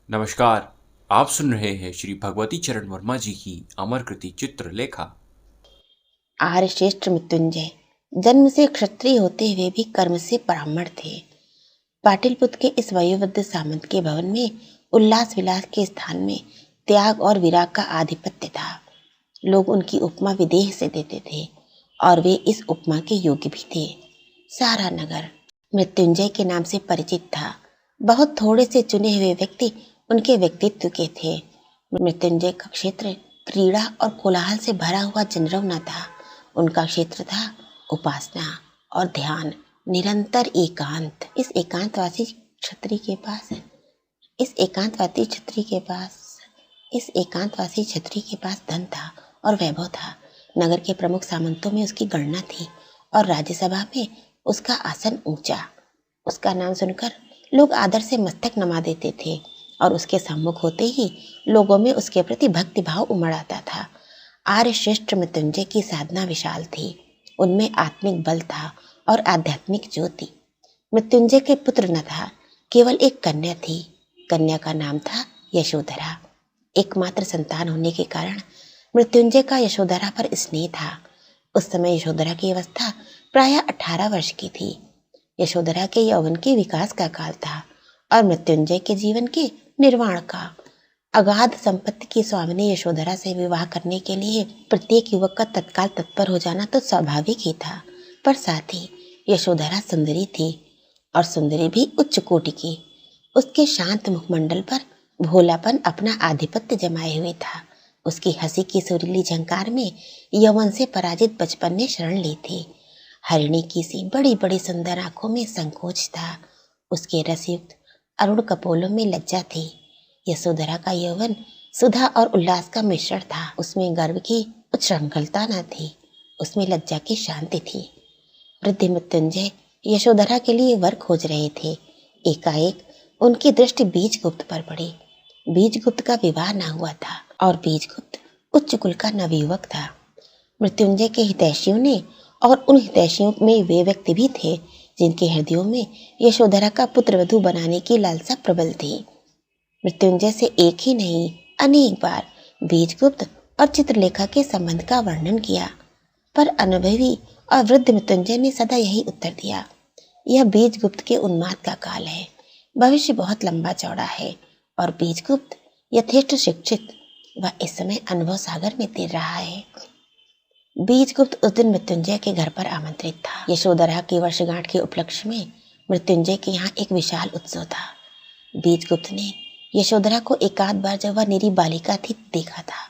नमस्कार। आप सुन रहे हैं श्री भगवती चरण वर्मा जी की अमर कृति चित्रलेखा। आर्य श्रेष्ठ मृत्युंजय जन्म से क्षत्रिय होते हुए भी कर्म से ब्राह्मण थे। पाटिलपुत्र के इस वयोवृद्ध सामंत के भवन में उल्लास विलास के स्थान में त्याग और विराग का आधिपत्य था। लोग उनकी उपमा विदेह से देते थे और वे इस उपमा के योग्य भी थे। सारा नगर मृत्युंजय के नाम से परिचित था। बहुत थोड़े से चुने हुए व्यक्ति उनके व्यक्तित्व के थे। मृत्युंजय का क्षेत्र क्रीड़ा और कोलाहल से भरा हुआ जनरव न था। उनका क्षेत्र था उपासना और ध्यान, निरंतर एकांत। इस एकांतवासी छत्री के पास धन था और वैभव था। नगर के प्रमुख सामंतों में उसकी गणना थी और राज्यसभा में उसका आसन ऊंचा। उसका नाम सुनकर लोग आदर से मस्तक नमा देते थे और उसके सम्मुख होते ही लोगों में उसके प्रति भक्ति भाव उमड़ आता था। आर्य श्रेष्ठ मृत्युंजय की साधना विशाल थी। उनमें आत्मिक बल था और आध्यात्मिक ज्योति। मृत्युंजय के पुत्र न था, केवल एक कन्या थी। कन्या का नाम था यशोधरा। एकमात्र संतान होने के कारण मृत्युंजय का यशोधरा पर स्नेह था। उस समय यशोधरा की अवस्था प्रायः 18 वर्ष की थी। यशोधरा के यौवन के विकास का काल था और मृत्युंजय के जीवन के निर्वाण का। अगाध संपत्ति की स्वामिनी यशोधरा से विवाह करने के लिए प्रत्येक युवक का तत्काल तत्पर हो जाना तो स्वाभाविक ही था, पर साथ ही यशोधरा सुंदरी थी और सुंदरी भी उच्च कोटि की। उसके शांत मुखमंडल पर भोलापन अपना आधिपत्य जमाए हुए था। उसकी हंसी की सुरीली झंकार में यौवन से पराजित बचपन ने शरण ली थी। हरिणी की सी बड़ी बड़ी सुंदर आंखों में संकोच था। उसके रसयुक्त अरुण कपोलों में लज्जा थी। यशोधरा का यौवन सुधा और उल्लास का मिश्रण था। उसमें गर्व की उच्छृंखलता न थी, उसमें लज्जा की शांति थी। वृद्ध मृत्युंजय यशोधरा के लिए वर खोज रहे थे। एकाएक उनकी दृष्टि बीजगुप्त पर पड़ी। बीजगुप्त का विवाह न हुआ था और बीजगुप्त उच्च कुल का नवयुवक था। मृत्युंजय के हितैषियों ने और उन हितैषियों में वे व्यक्ति भी थे जिनके हृदयों में यशोधरा का पुत्रवधू बनाने की लालसा प्रबल थी। मृत्युंजय से एक ही नहीं अनेक बार बीजगुप्त और चित्रलेखा के संबंध का वर्णन किया, पर अनुभवी और वृद्ध मृत्युंजय ने सदा यही उत्तर दिया, यह बीजगुप्त के उन्माद का काल है। भविष्य बहुत लंबा चौड़ा है और बीजगुप्त यथेष्ट शिक्षित व इस समय अनुभव सागर में तैर रहा है। बीजगुप्त उस दिन मृत्युंजय के घर पर आमंत्रित था। यशोधरा की वर्षगांठ के उपलक्ष्य में मृत्युंजय के यहाँ एक विशाल उत्सव था। बीजगुप्त ने यशोधरा को एकाध बार जब वह निरी बालिका थी देखा था।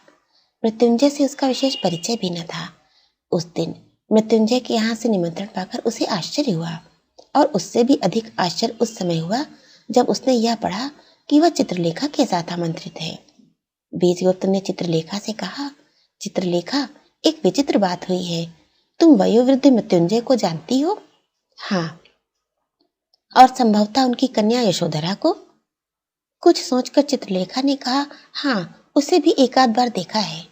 मृत्युंजय से उसका विशेष परिचय भी न था। उस दिन मृत्युंजय के यहाँ से निमंत्रण पाकर उसे आश्चर्य हुआ और उससे भी अधिक आश्चर्य उस समय हुआ जब उसने यह पढ़ा कि वह चित्रलेखा के साथ आमंत्रित है। बीजगुप्त ने चित्रलेखा से कहा, चित्रलेखा, एक विचित्र बात हुई है। तुम वयोवृद्ध मृत्युंजय को जानती हो? हाँ। और संभवतः उनकी कन्या यशोधरा को? कुछ सोचकर चित्रलेखा ने कहा, हाँ, उसे भी एकाध बार देखा है।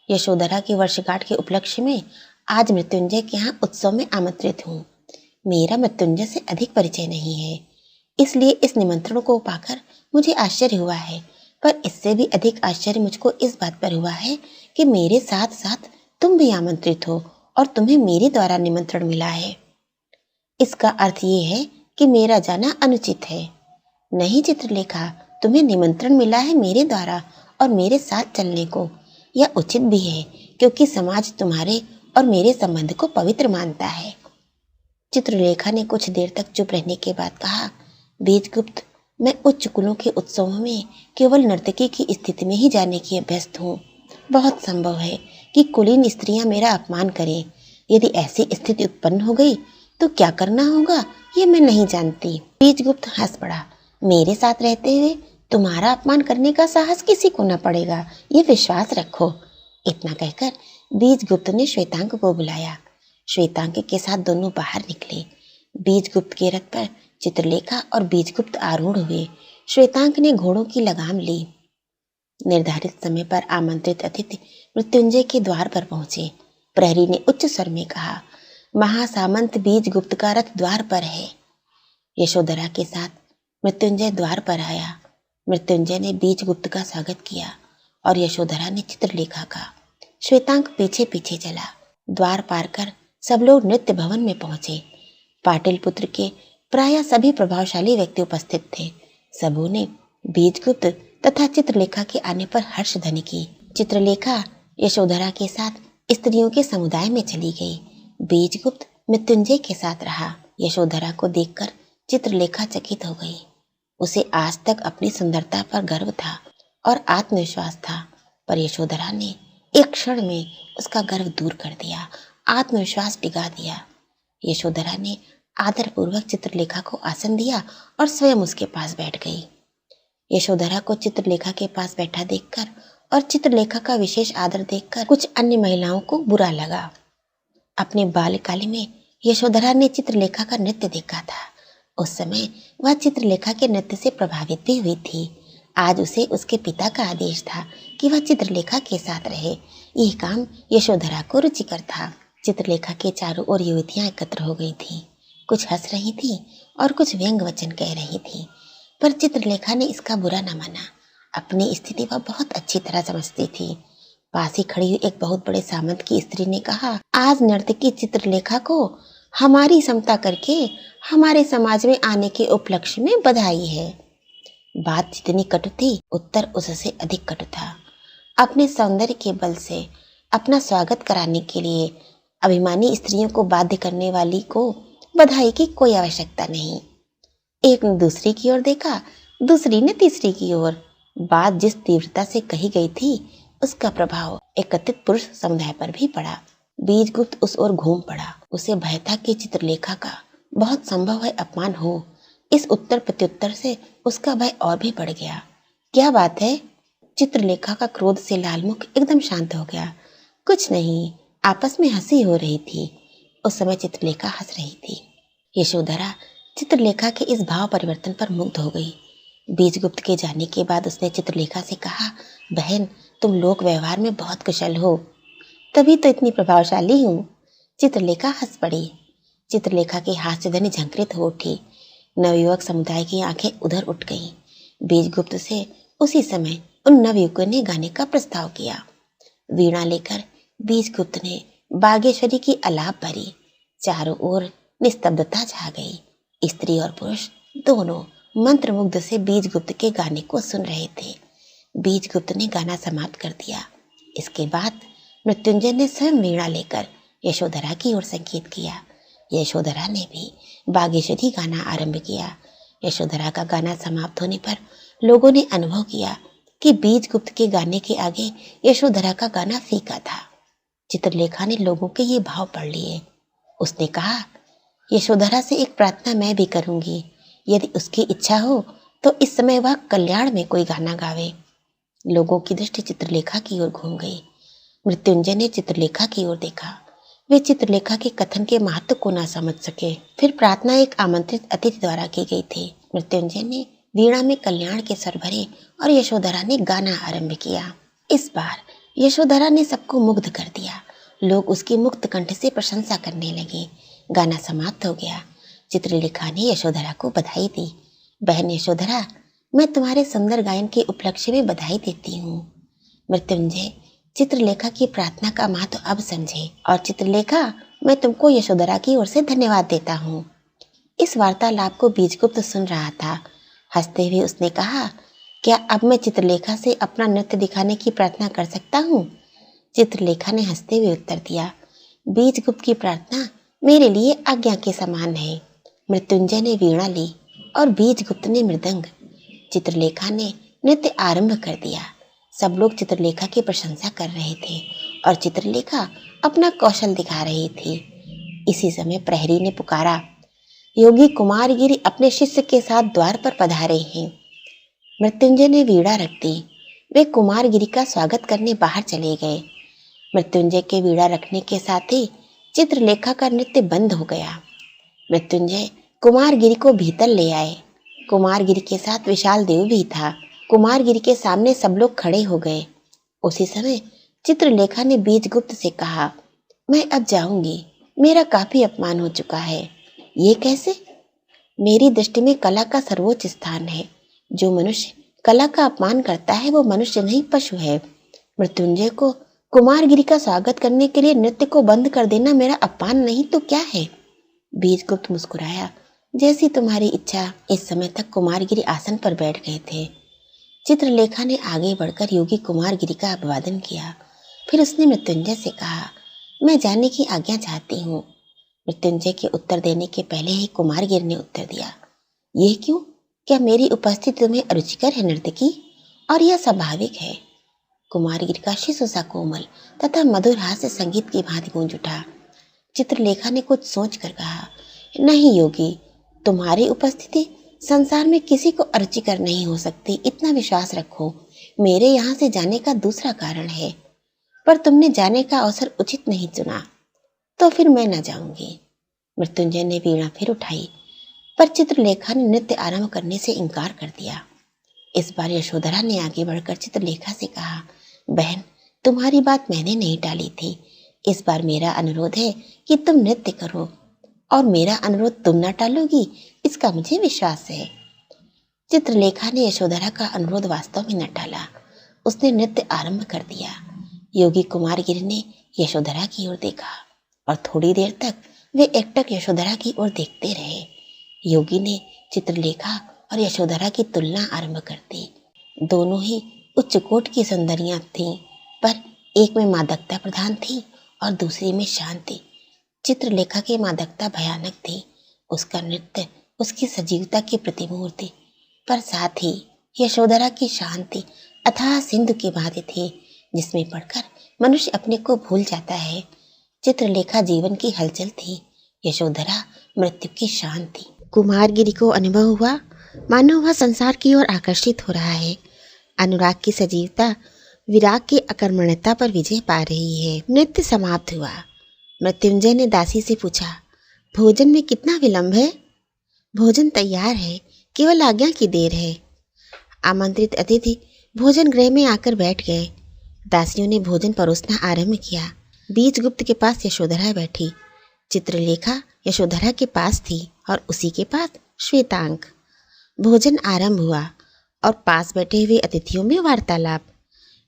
यशोधरा की वर्षगांठ के उपलक्ष्य में आज मृत्युंजय के यहाँ उत्सव में आमंत्रित हूँ। मेरा मृत्युंजय से अधिक परिचय नहीं है, इसलिए इस निमंत्रण को पाकर मुझे आश्चर्य हुआ है, पर इससे भी अधिक आश्चर्य मुझको इस बात पर हुआ है कि मेरे साथ साथ तुम भी आमंत्रित हो और तुम्हें मेरे द्वारा निमंत्रण मिला है। इसका अर्थ ये है कि मेरा जाना अनुचित है। नहीं चित्रलेखा, तुम्हें निमंत्रण मिला है मेरे द्वारा और मेरे साथ चलने को। यह उचित भी है क्योंकि समाज तुम्हारे और मेरे संबंध को पवित्र मानता है। चित्रलेखा ने कुछ देर तक चुप रहने के बाद कहा, बीजगुप्त, मैं उच्च कुलों के उत्सवों में केवल नर्तकी की स्थिति में ही जाने की अभ्यस्त हूँ। बहुत संभव है कि कुलीन स्त्रियां मेरा अपमान करें। यदि ऐसी स्थिति उत्पन्न हो गई तो क्या करना होगा ये मैं नहीं जानती। बीजगुप्त हंस पड़ा। मेरे साथ रहते हुए तुम्हारा अपमान करने का साहस किसी को न पड़ेगा, ये विश्वास रखो। इतना कहकर बीजगुप्त ने श्वेतांक को बुलाया। श्वेतांक के साथ दोनों बाहर निकले। बीजगुप्त के रथ पर चित्रलेखा और बीजगुप्त आरूढ़ हुए। श्वेतांक ने घोड़ों की लगाम ली। निर्धारित समय पर आमंत्रित अतिथि मृत्युंजय के द्वार पर पहुंचे। प्रहरी ने उच्च स्वर में कहा, महासामंत बीजगुप्त का रथ द्वार पर है। यशोधरा के साथ मृत्युंजय द्वार पर आया। मृत्युंजय ने बीजगुप्त का स्वागत किया और यशोधरा ने चित्रलेखा का। श्वेतांक पीछे पीछे चला। द्वार पार कर सब लोग नृत्य भवन में पहुंचे। पाटिलपुत्र के प्राय सभी प्रभावशाली व्यक्ति उपस्थित थे। सबों ने बीजगुप्त तथा चित्रलेखा के आने पर हर्षध्वनि की। चित्रलेखा यशोधरा के साथ स्त्रियों के समुदाय में चली गई। बीजगुप्त मृत्युंजय के साथ रहा। यशोधरा को देखकर चित्रलेखा चकित हो गई। उसे आज तक अपनी सुंदरता पर गर्व था और आत्मविश्वास था, पर यशोधरा ने एक क्षण में उसका गर्व दूर कर दिया, आत्मविश्वास डिगा दिया। यशोधरा ने आदरपूर्वक चित्रलेखा को आसन दिया और स्वयं उसके पास बैठ गई। यशोधरा को चित्रलेखा के पास बैठा देखकर और चित्रलेखा का विशेष आदर देखकर कुछ अन्य महिलाओं को बुरा लगा। अपने बाल्यकाल में यशोधरा ने चित्रलेखा का नृत्य देखा था। उस समय वह चित्रलेखा के नृत्य से प्रभावित भी हुई थी। आज उसे उसके पिता का आदेश था कि वह चित्रलेखा के साथ रहे। यह काम यशोधरा को रुचिकर था। चित्रलेखा के चारों ओर युवतियां एकत्र हो गई थीं। कुछ हंस रही थीं और कुछ व्यंग वचन कह रही थीं, पर चित्रलेखा ने इसका बुरा न माना। अपनी स्थिति वह बहुत अच्छी तरह समझती थी। पास ही खड़ी हुई एक बहुत बड़े सामंत की स्त्री ने कहा, आज नर्तकी चित्रलेखा को हमारी समता करके हमारे समाज में आने के उपलक्ष्य में बधाई है। बात जितनी कटु थी, उत्तर उससे अधिक कटु था। अपने सौंदर्य के बल से अपना स्वागत कराने के लिए अभिमानी स्त्रियों को बाध्य करने वाली को बधाई की कोई आवश्यकता नहीं। एक ने दूसरी की ओर देखा, दूसरी ने तीसरी की ओर। बात जिस तीव्रता से कही गई थी, उसका प्रभाव एकत्रित पुरुष समुदाय पर भी पड़ा। बीजगुप्त उस ओर घूम पड़ा। उसे भय था कि चित्रलेखा का बहुत संभव है अपमान हो। इस उत्तर प्रत्युत्तर से उसका भय और भी बढ़ गया। क्या बात है? चित्रलेखा का क्रोध से लाल मुख एकदम शांत हो गया। कुछ नहीं, आपस में हंसी हो रही थी। उस समय चित्रलेखा हंस रही थी। यशोधरा चित्रलेखा के इस भाव परिवर्तन पर मुग्ध हो गई। बीजगुप्त के जाने के बाद उसने चित्रलेखा से कहा, बहन, तुम लोक व्यवहार में बहुत कुशल हो, तभी तो इतनी प्रभावशाली हूँ। चित्रलेखा हंस पड़ी। चित्रलेखा के हाथ से ध्वनि झंकृत हो उठी। नवयुवक समुदाय की आंखें उधर उठ गईं। बीजगुप्त से उसी समय उन नवयुवकों ने गाने का प्रस्ताव किया। वीणा लेकर बीजगुप्त ने बागेश्वरी की आलाप भरी। चारों ओर निस्तब्धता छा गई। स्त्री और पुरुष दोनों मंत्रमुग्ध से बीजगुप्त के गाने को सुन रहे थे। बीजगुप्त ने गाना समाप्त कर दिया। इसके बाद मृत्युंजय ने स्वयं वीणा लेकर यशोधरा की ओर संकेत किया। यशोधरा ने भी बागेश्वरी गाना आरंभ किया। यशोधरा का गाना समाप्त होने पर लोगों ने अनुभव किया कि बीजगुप्त के गाने के आगे यशोधरा का गाना फीका था। चित्रलेखा ने लोगों के ये भाव पढ़ लिए। उसने कहा, यशोधरा से एक प्रार्थना मैं भी करूंगी। यदि उसकी इच्छा हो तो इस समय वह कल्याण में कोई गाना गावे। लोगों की दृष्टि चित्रलेखा की ओर घूम गई। मृत्युंजय ने चित्रलेखा की ओर देखा। वे चित्रलेखा के कथन के महत्व को न समझ सके। फिर प्रार्थना एक आमंत्रित अतिथि द्वारा की गई थी। मृत्युंजय ने वीणा में कल्याण के स्वर भरे और यशोधरा ने गाना आरंभ किया। इस बार यशोधरा ने सबको मुग्ध कर दिया। लोग उसकी मुक्त कंठ से प्रशंसा करने लगे। गाना समाप्त हो गया। चित्रलेखा ने यशोधरा को बधाई दी। बहन यशोधरा, मैं तुम्हारे सुंदर गायन के उपलक्ष्य में बधाई देती हूँ। मृत्युंजय चित्रलेखा की प्रार्थना का महत्व अब समझे और चित्रलेखा, मैं तुमको यशोधरा की ओर से धन्यवाद देता हूँ। इस वार्तालाप को बीजगुप्त सुन रहा था। हंसते हुए उसने कहा, क्या अब मैं चित्रलेखा से अपना नृत्य दिखाने की प्रार्थना कर सकता हूँ? चित्रलेखा ने हंसते हुए उत्तर दिया, बीजगुप्त की प्रार्थना मेरे लिए आज्ञा के समान है। मृत्युंजय ने वीणा ली और बीजगुप्त ने मृदंग। चित्रलेखा ने नृत्य आरंभ कर दिया। सब लोग चित्रलेखा की प्रशंसा कर रहे थे और चित्रलेखा अपना कौशल दिखा रही थी। इसी समय प्रहरी ने पुकारा, योगी कुमारगिरी अपने शिष्य के साथ द्वार पर पधारे हैं। मृत्युंजय ने वीणा रख दी। वे कुमारगिरी का स्वागत करने बाहर चले गए। मृत्युंजय के वीणा रखने के साथ ही चित्रलेखा का नृत्य बंद हो गया। मृत्युंजय कुमारगिरी को भीतर ले आए। कुमारगिरी के साथ विशाल देव भी था। कुमारगिरी के सामने सब लोग खड़े हो गए। उसी समय चित्रलेखा ने बीजगुप्त से कहा, मैं अब जाऊंगी, मेरा काफी अपमान हो चुका है। ये कैसे? मेरी दृष्टि में कला का सर्वोच्च स्थान है। जो मनुष्य कला का अपमान करता है वो मनुष्य नहीं पशु है। मृत्युंजय को कुमारगिरी का स्वागत करने के लिए नृत्य को बंद कर देना मेरा अपमान नहीं तो क्या है? बीजगुप्त मुस्कुराया। जैसी तुम्हारी इच्छा। इस समय तक कुमारगिरी आसन पर बैठ गए थे। चित्रलेखा ने आगे बढ़कर योगी कुमारगिरी का अभिवादन किया। फिर उसने मृत्युंजय से कहा, मैं जाने की आज्ञा चाहती हूँ। मृत्युंजय के उत्तर देने के पहले ही कुमारगिरी ने उत्तर दिया, ये क्यों? क्या मेरी उपस्थिति तुम्हें अरुचिकर है नर्तकी? और यह स्वाभाविक है। कुमारगिरी का शिशु सा कोमल तथा मधुर हास्य संगीत की भांति गूंज उठा। चित्रलेखा ने कुछ सोच कर कहा, नहीं योगी, तुम्हारी उपस्थिति संसार में किसी को अरुचिकर नहीं हो सकती, इतना विश्वास रखो। मेरे यहाँ से जाने का दूसरा कारण है, पर तुमने जाने का अवसर उचित नहीं चुना, तो फिर मैं न जाऊंगी। मृत्युंजय ने वीणा फिर उठाई, पर चित्रलेखा ने नृत्य आरंभ करने से इनकार कर दिया। इस बार यशोधरा ने आगे बढ़कर चित्रलेखा से कहा, बहन, तुम्हारी बात मैंने नहीं टाली थी। इस बार मेरा अनुरोध है कि तुम नृत्य करो, और मेरा अनुरोध तुम न टालोगी, इसका मुझे विश्वास है। चित्रलेखा ने यशोधरा का अनुरोध वास्तव में न टाला। उसने नृत्य आरंभ कर दिया। योगी कुमारगिरी ने यशोधरा की ओर देखा और थोड़ी देर तक वे एकटक यशोधरा की ओर देखते रहे। योगी ने चित्रलेखा और यशोधरा की तुलना आरंभ कर दी। दोनों ही उच्च कोट की सुंदरियां थीं, पर एक में मादकता प्रधान थी और दूसरी में शांति। चित्रलेखा की मादकता भयानक थी, उसका नृत्य उसकी सजीवता की प्रतिमूर्ति, पर साथ ही यशोधरा की शांति अथाह सिंधु की भांति थी, जिसमें पढ़कर मनुष्य अपने को भूल जाता है। चित्रलेखा जीवन की हलचल थी, यशोधरा मृत्यु की शांति। कुमारगिरी को अनुभव हुआ मानो वह संसार की ओर आकर्षित हो रहा है। अनुराग की सजीवता विराग की अकर्मण्यता पर विजय पा रही है। नृत्य समाप्त हुआ। मृत्युंजय ने दासी से पूछा, भोजन में कितना विलंब है? भोजन तैयार है, केवल आज्ञा की देर है। आमंत्रित अतिथि भोजन गृह में आकर बैठ गए। दासियों ने भोजन परोसना आरंभ किया। बीजगुप्त के पास यशोधरा बैठी। चित्रलेखा यशोधरा के पास थी और उसी के पास श्वेतांक। भोजन आरंभ हुआ और पास बैठे हुए अतिथियों में वार्तालाप।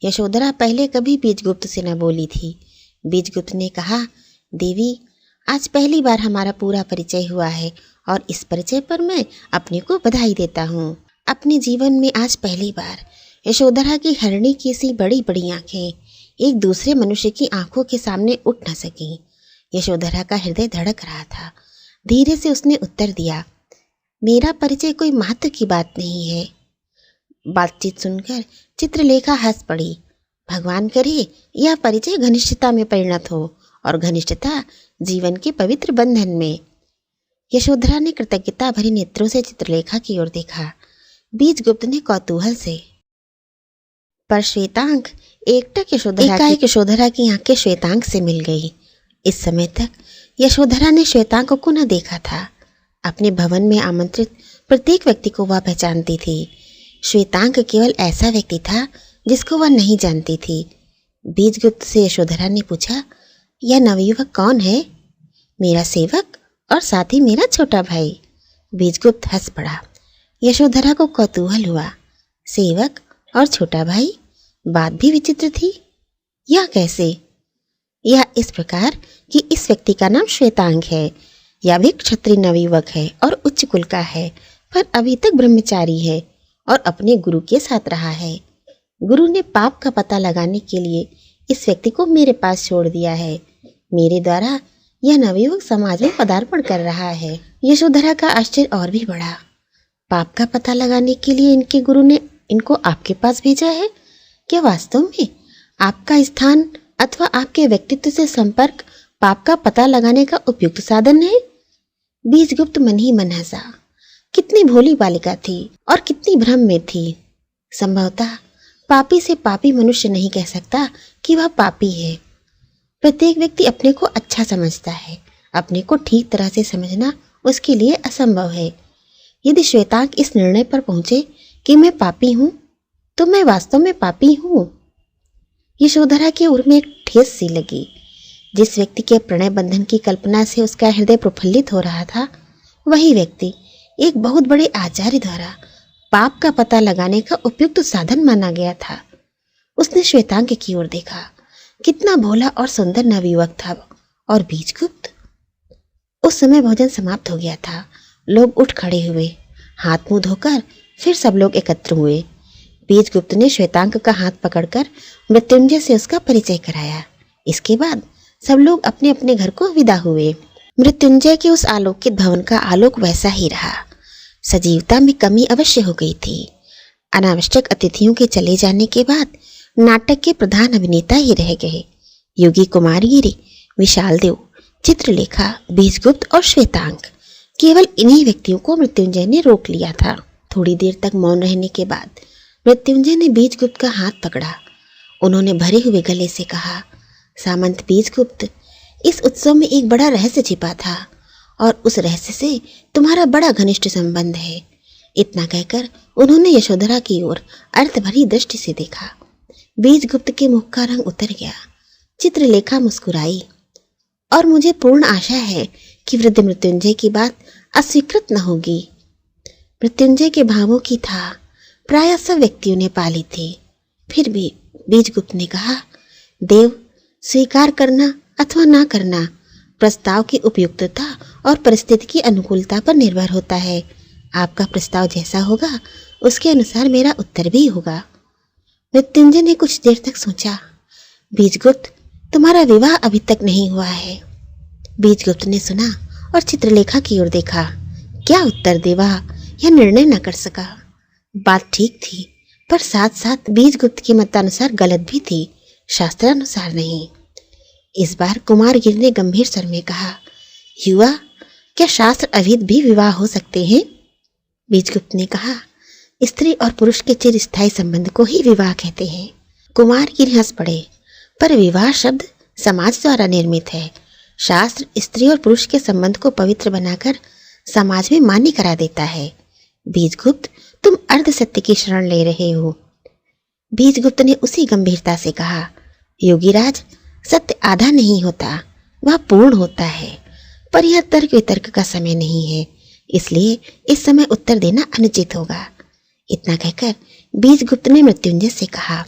यशोधरा पहले कभी बीजगुप्त से न बोली थी। बीजगुप्त ने कहा, देवी, आज पहली बार हमारा पूरा परिचय हुआ है और इस परिचय पर मैं अपने को बधाई देता हूँ। अपने जीवन में आज पहली बार यशोधरा की हरिणी की सी बड़ी बड़ी आंखें एक दूसरे मनुष्य की आंखों के सामने उठ न सकी। यशोधरा का हृदय धड़क रहा था। धीरे से उसने उत्तर दिया, मेरा परिचय कोई महत्व की बात नहीं है। बातचीत सुनकर चित्रलेखा हंस पड़ी। भगवान करे यह परिचय घनिष्ठता में परिणत हो और घनिष्ठता जीवन के पवित्र बंधन में। यशोधरा ने कृतज्ञता भरी नेत्रों से चित्रलेखा की ओर देखा। बीजगुप्त ने कौतूहल से, पर श्वेतांक एकटक यशोधरा की आंखें श्वेतांक से मिल गई। इस समय तक यशोधरा ने श्वेतांक को न देखा था। अपने भवन में आमंत्रित प्रत्येक व्यक्ति को वह पहचानती थी। श्वेतांक केवल ऐसा व्यक्ति था जिसको वह नहीं जानती थी। बीजगुप्त से यशोधरा ने पूछा, यह नवयुवक कौन है? मेरा सेवक और साथ ही मेरा छोटा भाई। बीजगुप्त हंस पड़ा। यशोधरा को कौतूहल हुआ। सेवक और छोटा भाई? बात भी विचित्र थी। यह कैसे? यह इस प्रकार कि इस व्यक्ति का नाम श्वेतांक है। यह भी क्षत्रिय नवयुवक है और उच्च कुल का है, पर अभी तक ब्रह्मचारी है और अपने गुरु के साथ रहा है। गुरु ने पाप का पता लगाने के लिए इस व्यक्ति को मेरे पास छोड़ दिया है। मेरे द्वारा यह नवयुवक समाज में पदार्पण कर रहा है। यशोधरा का आश्चर्य और भी बढ़ा। पाप का पता लगाने के लिए इनके गुरु ने इनको आपके पास भेजा है? क्या वास्तव में आपका स्थान अथवा आपके व्यक्तित्व से संपर्क पाप का पता लगाने का उपयुक्त साधन है? बीजगुप्त मन ही मन हंसा। कितनी भोली बालिका थी और कितनी भ्रम में थी। संभवतः पापी से पापी मनुष्य नहीं कह सकता कि वह पापी है। प्रत्येक व्यक्ति अपने को अच्छा समझता है। अपने को ठीक तरह से समझना उसके लिए असंभव है। यदि श्वेतांक इस निर्णय पर पहुंचे कि मैं पापी हूं, तो मैं वास्तव में पापी हूं। यशोधरा के उर में एक ठेस सी लगी। जिस व्यक्ति के प्रणय बंधन की कल्पना से उसका हृदय प्रफुल्लित हो रहा था, वही व्यक्ति एक बहुत बड़े आचार्य द्वारा पाप का पता लगाने का उपयुक्त साधन माना गया था। उसने श्वेतांग की ओर देखा। कितना भोला और सुंदर नवयुवक था। और बीजगुप्त? उस समय भोजन समाप्त हो गया था। लोग उठ खड़े हुए, हाथ मुंह धोकर फिर सब लोग एकत्र हुए। बीजगुप्त ने श्वेतांग का हाथ पकड़कर मृत्युंजय से उसका परिचय कराया। इसके बाद सब लोग अपने अपने घर को विदा हुए। मृत्युंजय के उस आलोकित भवन का आलोक वैसा ही रहा। सजीवता में कमी अवश्य हो गई थी। अनावश्यक अतिथियों के चले जाने के बाद नाटक के प्रधान अभिनेता ही रह गए। योगी कुमारगिरी, विशाल देव, चित्रलेखा, बीजगुप्त और श्वेतांग। केवल इन्हीं व्यक्तियों को मृत्युंजय ने रोक लिया था। थोड़ी देर तक मौन रहने के बाद मृत्युंजय ने बीजगुप्त का हाथ पकड़ा। उन्होंने भरे हुए गले से कहा, सामंत बीजगुप्त, इस उत्सव में एक बड़ा रहस्य छिपा था और उस रहस्य से तुम्हारा बड़ा घनिष्ठ संबंध है। इतना कहकर उन्होंने यशोधरा की ओर अर्थ भरी दृष्टि से देखा। बीजगुप्त के मुख का रंग उतर गया। चित्रलेखा मुस्कुराई। और मुझे पूर्ण आशा है कि वृद्ध मृत्युंजय की बात अस्वीकृत न होगी। मृत्युंजय के भावों की था प्राय सब व्यक्तियों ने पाली थी। फिर भी बीजगुप्त ने कहा, देव, स्वीकार करना अथवा ना करना प्रस्ताव की उपयुक्तता और परिस्थिति की अनुकूलता पर निर्भर होता है। आपका प्रस्ताव जैसा होगा उसके अनुसार मेरा उत्तर भी होगा। मृत्युंजय ने कुछ देर तक सोचा। बीजगुप्त, तुम्हारा विवाह अभी तक नहीं हुआ है। बीजगुप्त ने सुना और चित्रलेखा की ओर देखा। क्या उत्तर देवा यह निर्णय न कर सका। बात ठीक थी, पर साथ साथ बीजगुप्त के मतानुसार गलत भी थी, शास्त्रानुसार नहीं। इस बार कुमारगिर ने गंभीर स्वर में कहा, युवा, क्या शास्त्र अविध भी विवाह हो सकते हैं? बीजगुप्त ने कहा, स्त्री और पुरुष के चिरस्थायी संबंध को ही विवाह कहते हैं। कुमारगिर हंस पड़े। पर विवाह शब्द समाज द्वारा निर्मित है। शास्त्र स्त्री और पुरुष के संबंध को पवित्र बनाकर समाज में मान्य करा देता है। बीजगुप्त, तुम अर्ध सत्य की शरण ले रहे हो। बीजगुप्त ने उसी गंभीरता से कहा, योगीराज, सत्य आधा नहीं होता, वह पूर्ण होता है। पर यह तर्क वितर्क का समय नहीं है, इसलिए इस समय उत्तर देना अनुचित होगा। इतना कहकर बीजगुप्त ने मृत्युंजय से कहा,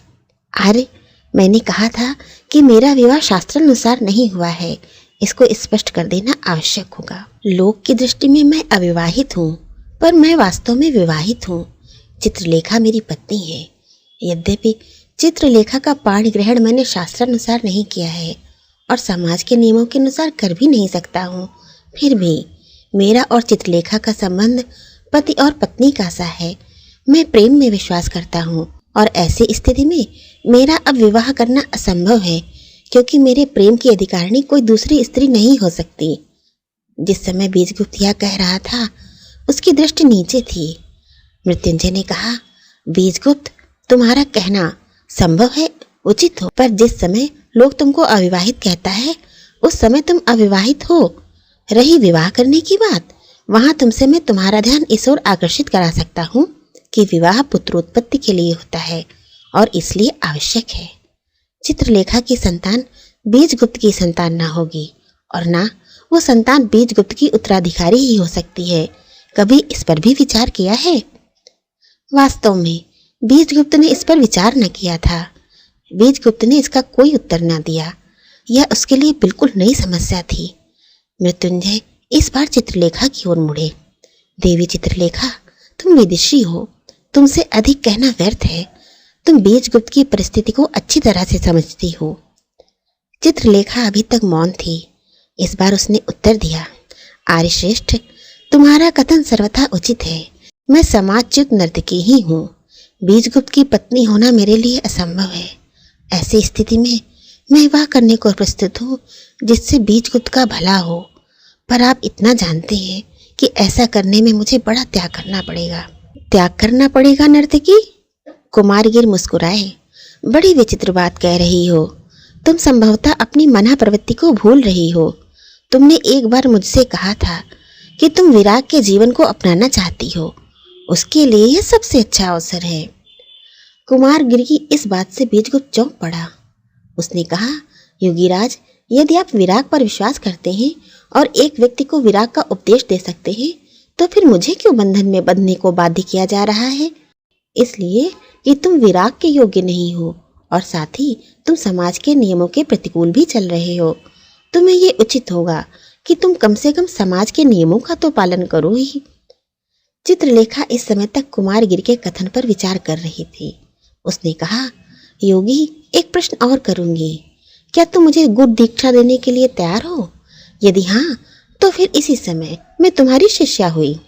आर्य, मैंने कहा था कि मेरा विवाह शास्त्रानुसार नहीं हुआ है, इसको स्पष्ट कर देना आवश्यक होगा। लोक की दृष्टि में मैं अविवाहित हूँ, पर मैं वास्तव में विवाहित हूँ। चित्रलेखा मेरी पत्नी है। यद्यपि चित्रलेखा का पाणी ग्रहण मैंने शास्त्रानुसार नहीं किया है और समाज के नियमों के अनुसार कर भी नहीं सकता हूँ, फिर भी मेरा और चित्रलेखा का संबंध पति और पत्नी का सा है। मैं प्रेम में विश्वास करता हूँ और ऐसी स्थिति में मेरा अब विवाह करना असंभव है, क्योंकि मेरे प्रेम की अधिकारिणी कोई दूसरी स्त्री नहीं हो सकती। जिस समय बीजगुप्त यह कह रहा था उसकी दृष्टि नीचे थी। मृत्युंजय ने कहा, बीजगुप्त, तुम्हारा कहना संभव है, उचित हो, पर जिस समय लोग तुमको अविवाहित कहता है उस समय तुम अविवाहित हो। रही विवाह करने की बात, वहां तुमसे मैं तुम्हारा ध्यान इस ओर आकर्षित करा सकता हूँ कि विवाह पुत्रोत्पत्ति के लिए होता है और इसलिए आवश्यक है। चित्रलेखा की संतान बीजगुप्त की संतान ना होगी और ना वो संतान बीजगुप्त की उत्तराधिकारी ही हो सकती है। कभी इस पर भी विचार किया है? वास्तव में बीजगुप्त ने इस पर विचार न किया था। बीजगुप्त ने इसका कोई उत्तर न दिया। यह उसके लिए बिल्कुल नई समस्या थी। मृत्युंजय इस बार चित्रलेखा की ओर मुड़े। देवी चित्रलेखा, तुम विदुषी हो, तुमसे अधिक कहना व्यर्थ है। तुम बीजगुप्त की परिस्थिति को अच्छी तरह से समझती हो। चित्रलेखा अभी तक मौन थी। इस बार उसने उत्तर दिया, आर्यश्रेष्ठ, तुम्हारा कथन सर्वथा उचित है। मैं समाजच्युत नर्तकी ही हूँ। बीजगुप्त की पत्नी होना मेरे लिए असंभव है। ऐसी स्थिति में मैं वह करने को प्रस्तुत हूँ जिससे बीजगुप्त का भला हो, पर आप इतना जानते हैं कि ऐसा करने में मुझे बड़ा त्याग करना पड़ेगा। त्याग करना पड़ेगा नर्तकी? कुमारगिर मुस्कुराए। बड़ी विचित्र बात कह रही हो। तुम संभवतः अपनी मना प्रवृत्ति को भूल रही हो। तुमने एक बार मुझसे कहा था कि तुम विराग के जीवन को अपनाना चाहती हो। उसके लिए यह सबसे अच्छा अवसर है। कुमारगिर की इस बात से बीजगुप्त चौंक पड़ा। उसने कहा, योगीराज, यदि आप विराग पर विश्वास करते हैं और एक व्यक्ति को विराग का उपदेश दे सकते हैं तो फिर मुझे क्यों बंधन में बंधने को बाध्य किया जा रहा है? इसलिए कि तुम विराग के योग्य नहीं हो और साथ ही तुम समाज के नियमों के प्रतिकूल भी चल रहे हो। तुम्हें ये उचित होगा कि तुम कम से कम समाज के नियमों का तो पालन करो ही। चित्रलेखा इस समय तक कुमारगिरि के कथन पर विचार कर रही थी। उसने कहा, योगी, एक प्रश्न और करूंगी। क्या तुम मुझे गुरु दीक्षा देने के लिए तैयार हो? यदि हाँ, तो फिर इसी समय मैं तुम्हारी शिष्या हुई।